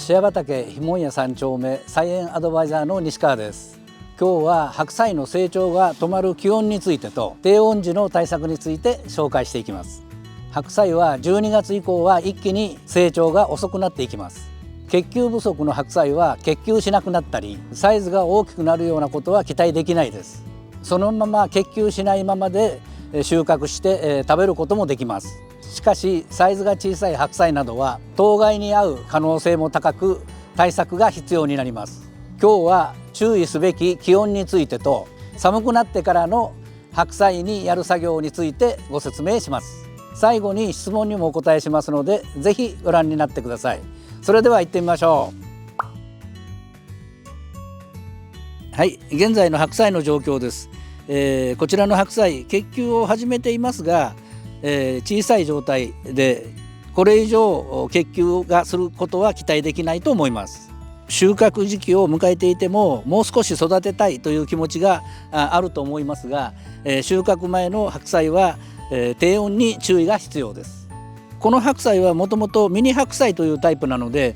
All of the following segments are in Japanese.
シェア畑ひもんや3丁目菜園アドバイザーの西川です。今日は白菜の成長が止まる気温についてと低温時の対策について紹介していきます。白菜は12月以降は一気に成長が遅くなっていきます。結球不足の白菜は結球しなくなったりサイズが大きくなるようなことは期待できないです。そのまま結球しないままで収穫して食べることもできます。しかしサイズが小さい白菜などは当該に合う可能性も高く対策が必要になります。今日は注意すべき気温についてと寒くなってからの白菜にやる作業についてご説明します。最後に質問にもお答えしますのでぜひご覧になってください。それでは行ってみましょう。はい、現在の白菜の状況です。こちらの白菜結球を始めていますが、小さい状態でこれ以上結球がすることは期待できないと思います。収穫時期を迎えていてももう少し育てたいという気持ちがあると思いますが、収穫前の白菜は低温に注意が必要です。この白菜はもともとミニ白菜というタイプなので、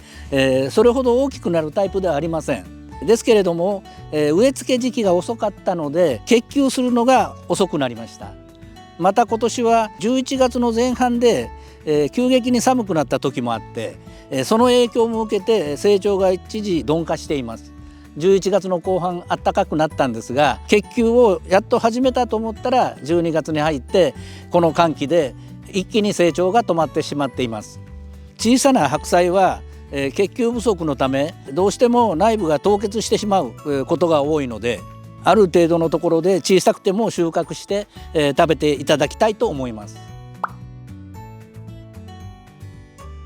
それほど大きくなるタイプではありません。ですけれども、植え付け時期が遅かったので結球するのが遅くなりました。また今年は11月の前半で、急激に寒くなった時もあって、その影響も受けて成長が一時鈍化しています。11月の後半暖かくなったんですが結球をやっと始めたと思ったら12月に入ってこの寒気で一気に成長が止まってしまっています。小さな白菜は結球不足のためどうしても内部が凍結してしまうことが多いのである程度のところで小さくても収穫して食べていただきたいと思います。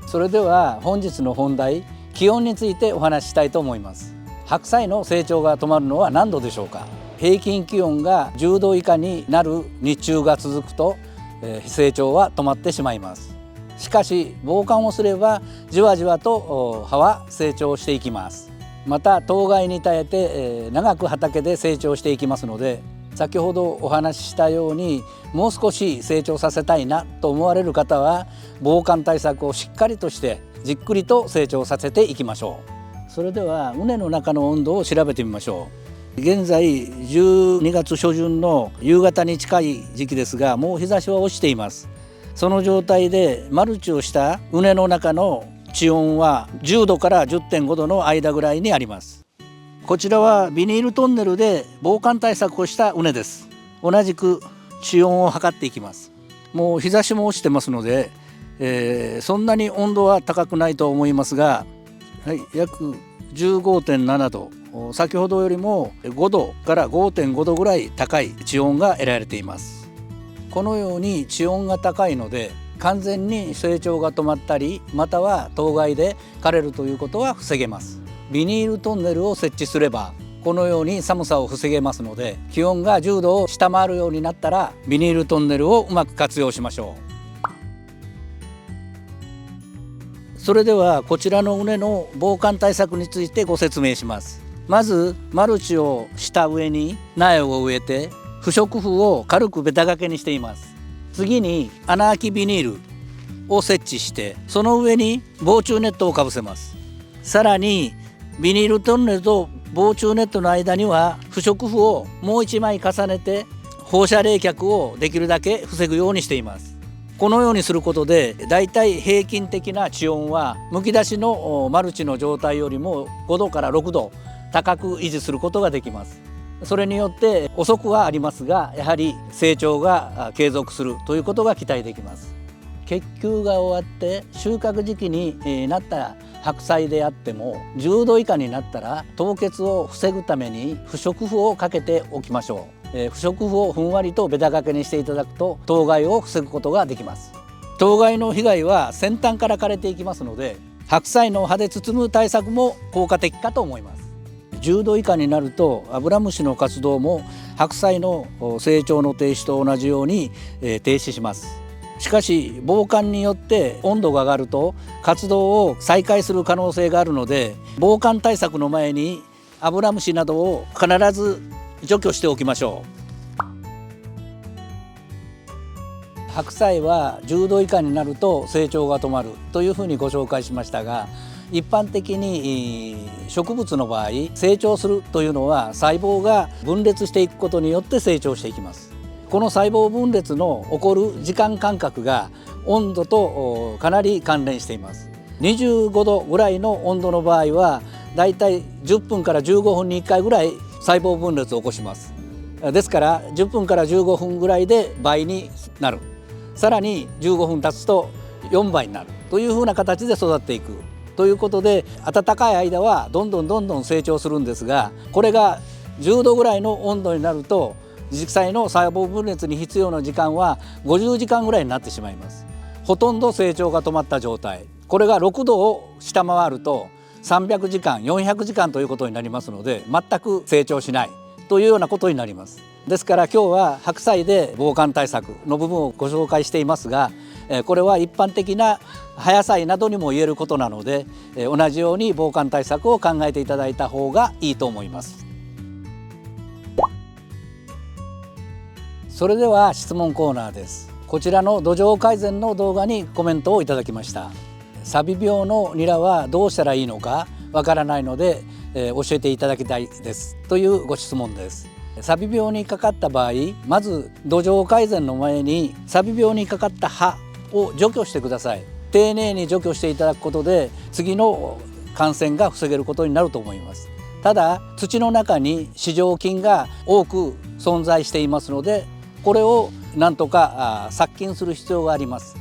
それでは本日の本題気温についてお話ししたいと思います。白菜の成長が止まるのは何度でしょうか。平均気温が10度以下になる日中が続くと成長は止まってしまいます。しかし防寒をすればじわじわと葉は成長していきます。また当該に耐えて長く畑で成長していきますので先ほどお話ししたようにもう少し成長させたいなと思われる方は防寒対策をしっかりとしてじっくりと成長させていきましょう。それでは畝の中の温度を調べてみましょう。現在12月初旬の夕方に近い時期ですがもう日差しは落ちています。その状態でマルチをした畝の中の地温は10度から 10.5 度の間ぐらいにあります。こちらはビニールトンネルで防寒対策をした畝です。同じく地温を測っていきます。もう日差しも落ちてますので、そんなに温度は高くないと思いますが、はい、約 15.7 度先ほどよりも5度から 5.5 度ぐらい高い地温が得られています。このように地温が高いので完全に成長が止まったりまたは当該で枯れるということは防げます。ビニールトンネルを設置すればこのように寒さを防げますので気温が10度を下回るようになったらビニールトンネルをうまく活用しましょう。それではこちらの畝の防寒対策についてご説明します。まずマルチをした上に苗を植えて不織布を軽くベタ掛けにしています。次に穴あきビニールを設置してその上に防虫ネットをかぶせます。さらにビニールトンネルと防虫ネットの間には不織布をもう1枚重ねて放射冷却をできるだけ防ぐようにしています。このようにすることでだいたい平均的な地温はむき出しのマルチの状態よりも5度から6度高く維持することができます。それによって遅くはありますがやはり成長が継続するということが期待できます。結球が終わって収穫時期になった白菜であっても10度以下になったら凍結を防ぐために不織布をかけておきましょう。不織布をふんわりとベタ掛けにしていただくと当該を防ぐことができます。当該の被害は先端から枯れていきますので白菜の葉で包む対策も効果的かと思います。10度以下になるとアブラムシの活動も白菜の成長の停止と同じように停止します。しかし防寒によって温度が上がると活動を再開する可能性があるので防寒対策の前にアブラムシなどを必ず除去しておきましょう。白菜は10度以下になると成長が止まるというふうにご紹介しましたが一般的に植物の場合成長するというのは細胞が分裂していくことによって成長していきます。この細胞分裂の起こる時間間隔が温度とかなり関連しています。25度ぐらいの温度の場合はだいたい10分から15分に1回ぐらい細胞分裂を起こします。ですから10分から15分ぐらいで倍になる、さらに15分経つと4倍になるというふうな形で育っていくということで、暖かい間はどんどん成長するんですが、これが10度ぐらいの温度になると実際の細胞分裂に必要な時間は50時間ぐらいになってしまいます。ほとんど成長が止まった状態、これが6度を下回ると300時間400時間ということになりますので、全く成長しないというようなことになります。ですから今日は白菜で防寒対策の部分をご紹介していますが、これは一般的な葉野菜などにも言えることなので、同じように防寒対策を考えていただいた方がいいと思います。それでは質問コーナーです。こちらの土壌改善の動画にコメントをいただきました。サビ病のニラはどうしたらいいのかわからないので、教えていただきたいですというご質問です。サビ病にかかった場合、まず土壌改善の前にサビ病にかかった葉を除去してください。丁寧に除去していただくことで次の感染が防げることになると思います。ただ土の中に糸状菌が多く存在していますので、これをなんとか殺菌する必要があります。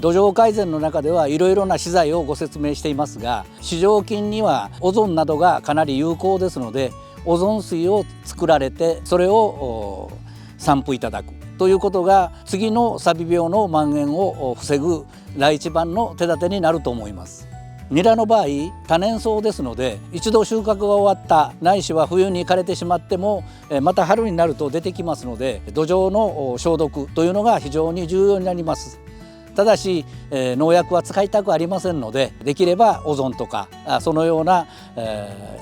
土壌改善の中ではいろいろな資材をご説明していますが、糸状菌にはオゾンなどがかなり有効ですので、オゾン水を作られてそれを散布いただくということが次のサビ病の蔓延を防ぐ第一番の手立てになると思います。ニラの場合多年草ですので、一度収穫が終わったないしは冬に枯れてしまってもまた春になると出てきますので、土壌の消毒というのが非常に重要になります。ただし、農薬は使いたくありませんので、できればオゾンとかそのような、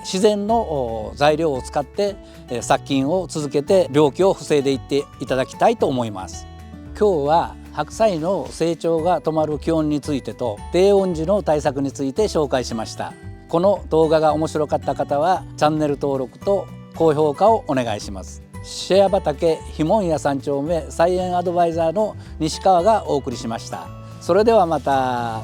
自然の材料を使って殺菌を続けて病気を防いでいっていただきたいと思います。今日は白菜の成長が止まる気温についてと低温時の対策について紹介しました。この動画が面白かった方はチャンネル登録と高評価をお願いします。シェア畑ひもんや3丁目菜園アドバイザーの西川がお送りしました。それではまた。